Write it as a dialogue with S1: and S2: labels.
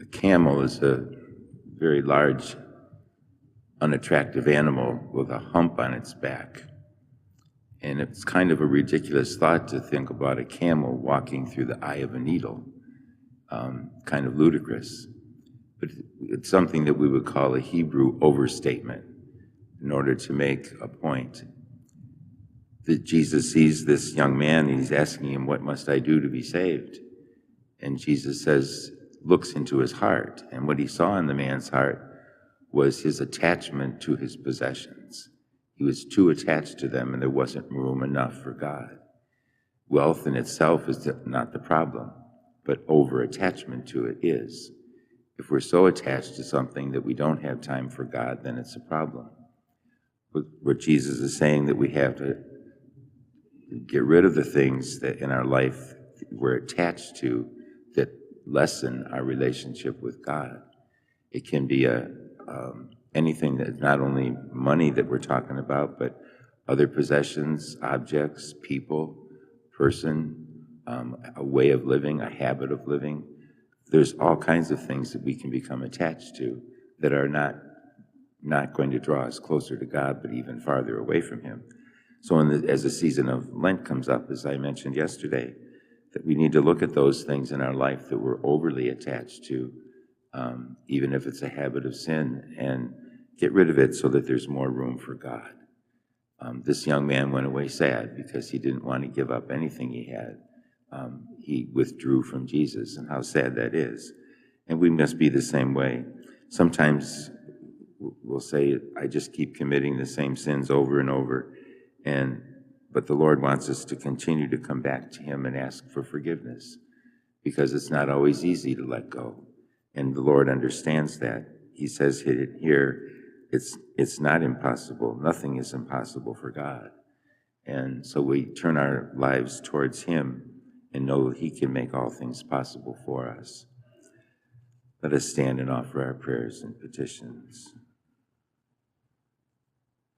S1: A camel is a very large, unattractive animal with a hump on its back. And it's kind of a ridiculous thought to think about a camel walking through the eye of a needle. Kind of ludicrous. But it's something that we would call a Hebrew overstatement in order to make a point. That Jesus sees this young man and he's asking him, "What must I do to be saved?" And Jesus says, looks into his heart. And what he saw in the man's heart was his attachment to his possessions. He was too attached to them and there wasn't room enough for God. Wealth in itself is not the problem, but over-attachment to it is. If we're so attached to something that we don't have time for God, then it's a problem. What Jesus is saying, that we have to get rid of the things that in our life we're attached to that lessen our relationship with God. It can be anything that's not only money that we're talking about, but other possessions, objects, people, person, a way of living, a habit of living. There's all kinds of things that we can become attached to that are not going to draw us closer to God, but even farther away from Him. So as the season of Lent comes up, as I mentioned yesterday, that we need to look at those things in our life that we're overly attached to, even if it's a habit of sin, and get rid of it so that there's more room for God. This young man went away sad because he didn't want to give up anything he had. He withdrew from Jesus, and how sad that is. And we must be the same way. Sometimes we'll say, I just keep committing the same sins over and over, but the Lord wants us to continue to come back to Him and ask for forgiveness, because it's not always easy to let go. And the Lord understands that. He says here, it's not impossible. Nothing is impossible for God. And so we turn our lives towards Him and know that He can make all things possible for us. Let us stand and offer our prayers and petitions.